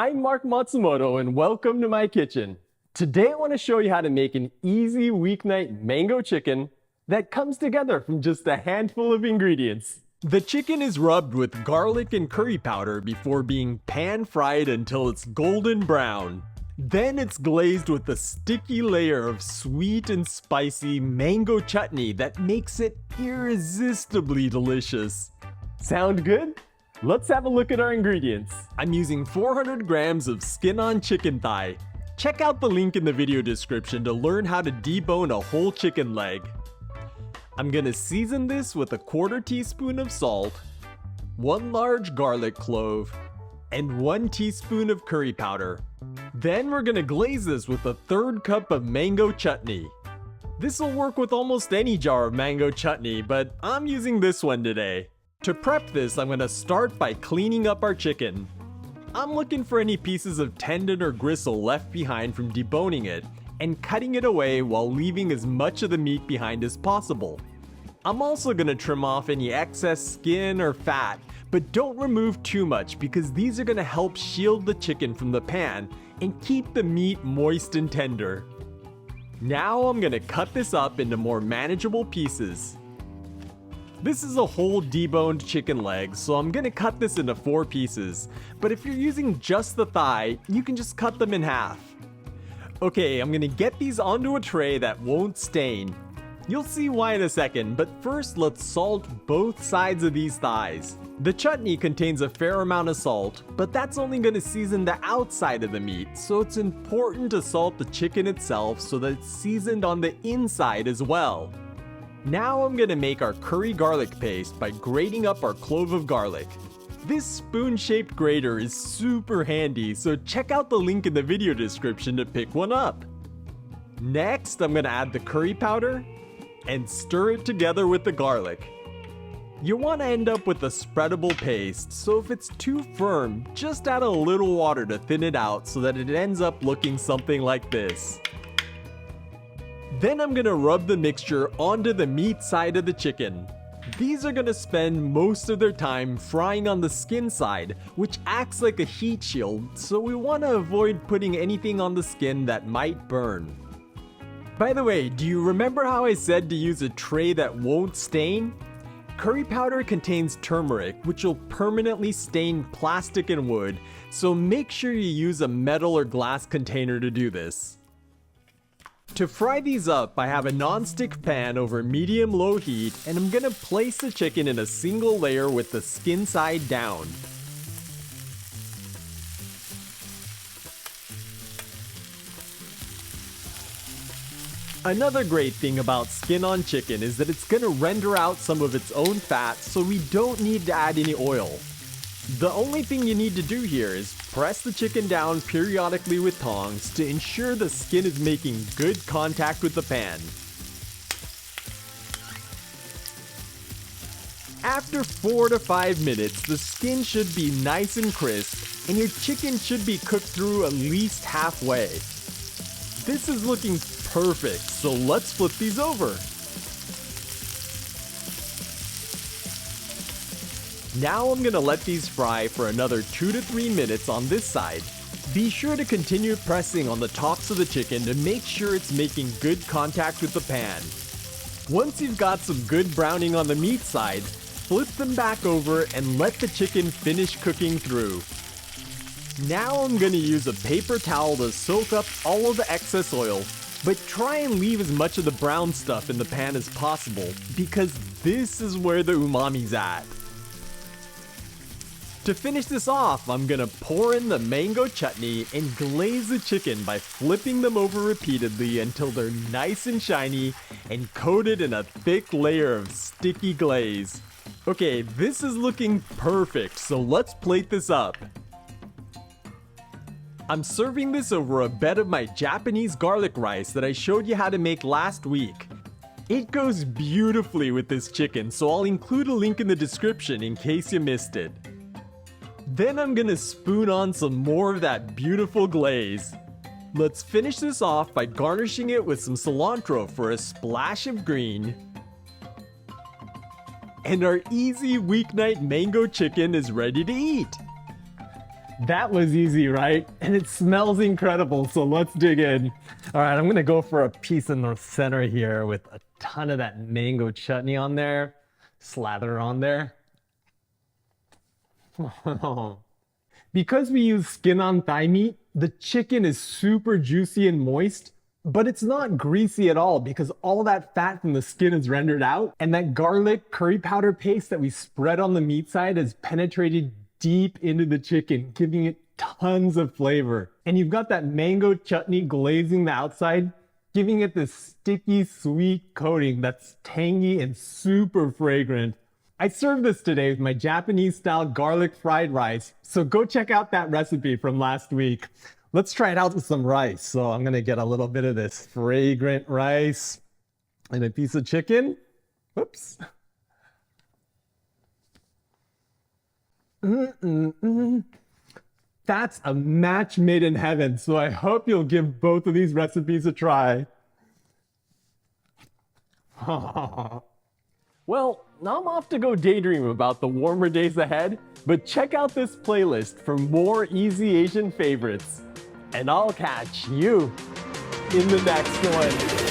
I'm Mark Matsumoto and welcome to my kitchen. Today I want to show you how to make an easy weeknight mango chicken that comes together from just a handful of ingredients. The chicken is rubbed with garlic and curry powder before being pan-fried until it's golden brown. Then it's glazed with a sticky layer of sweet and spicy mango chutney that makes it irresistibly delicious. Sound good? Let's have a look at our ingredients. I'm using 400 grams of skin-on chicken thigh. Check out the link in the video description to learn how to debone a whole chicken leg. I'm gonna season this with a 1/4 teaspoon of salt, 1 large garlic clove, and 1 teaspoon of curry powder. Then we're gonna glaze this with a 1/3 cup of mango chutney. This will work with almost any jar of mango chutney, but I'm using this one today. To prep this, I'm gonna start by cleaning up our chicken. I'm looking for any pieces of tendon or gristle left behind from deboning it, and cutting it away while leaving as much of the meat behind as possible. I'm also gonna trim off any excess skin or fat, but don't remove too much because these are gonna help shield the chicken from the pan and keep the meat moist and tender. Now I'm gonna cut this up into more manageable pieces. This is a whole deboned chicken leg, so I'm gonna cut this into 4 pieces, but if you're using just the thigh, you can just cut them in half. Okay, I'm gonna get these onto a tray that won't stain. You'll see why in a second, but first let's salt both sides of these thighs. The chutney contains a fair amount of salt, but that's only gonna season the outside of the meat, so it's important to salt the chicken itself so that it's seasoned on the inside as well. Now I'm gonna make our curry garlic paste by grating up our clove of garlic. This spoon-shaped grater is super handy, so check out the link in the video description to pick one up. Next, I'm gonna add the curry powder and stir it together with the garlic. You want to end up with a spreadable paste, so if it's too firm, just add a little water to thin it out so that it ends up looking something like this. Then I'm gonna rub the mixture onto the meat side of the chicken. These are gonna spend most of their time frying on the skin side, which acts like a heat shield, so we want to avoid putting anything on the skin that might burn. By the way, do you remember how I said to use a tray that won't stain? Curry powder contains turmeric, which will permanently stain plastic and wood, so make sure you use a metal or glass container to do this. To fry these up, I have a non-stick pan over medium-low heat, and I'm gonna place the chicken in a single layer with the skin side down. Another great thing about skin-on chicken is that it's gonna render out some of its own fat, so we don't need to add any oil. The only thing you need to do here is press the chicken down periodically with tongs to ensure the skin is making good contact with the pan. After 4 to 5 minutes, the skin should be nice and crisp, and your chicken should be cooked through at least halfway. This is looking perfect, so let's flip these over. Now I'm gonna let these fry for another 2 to 3 minutes on this side. Be sure to continue pressing on the tops of the chicken to make sure it's making good contact with the pan. Once you've got some good browning on the meat side, flip them back over and let the chicken finish cooking through. Now I'm gonna use a paper towel to soak up all of the excess oil, but try and leave as much of the brown stuff in the pan as possible, because this is where the umami's at. To finish this off, I'm gonna pour in the mango chutney and glaze the chicken by flipping them over repeatedly until they're nice and shiny and coated in a thick layer of sticky glaze. Okay, this is looking perfect, so let's plate this up. I'm serving this over a bed of my Japanese garlic rice that I showed you how to make last week. It goes beautifully with this chicken, so I'll include a link in the description in case you missed it. Then I'm gonna spoon on some more of that beautiful glaze. Let's finish this off by garnishing it with some cilantro for a splash of green. And our easy weeknight mango chicken is ready to eat. That was easy, right? And it smells incredible, so let's dig in. All right, I'm gonna go for a piece in the center here with a ton of that mango chutney on there. Slather on there. Because we use skin on thigh meat, the chicken is super juicy and moist, but it's not greasy at all because all that fat from the skin is rendered out, and that garlic curry powder paste that we spread on the meat side has penetrated deep into the chicken, giving it tons of flavor. And you've got that mango chutney glazing the outside, giving it this sticky, sweet coating that's tangy and super fragrant. I served this today with my Japanese-style garlic fried rice, so go check out that recipe from last week. Let's try it out with some rice. So I'm gonna get a little bit of this fragrant rice and a piece of chicken. Whoops. That's a match made in heaven, so I hope you'll give both of these recipes a try. Well, now I'm off to go daydream about the warmer days ahead, but check out this playlist for more easy Asian favorites. And I'll catch you in the next one.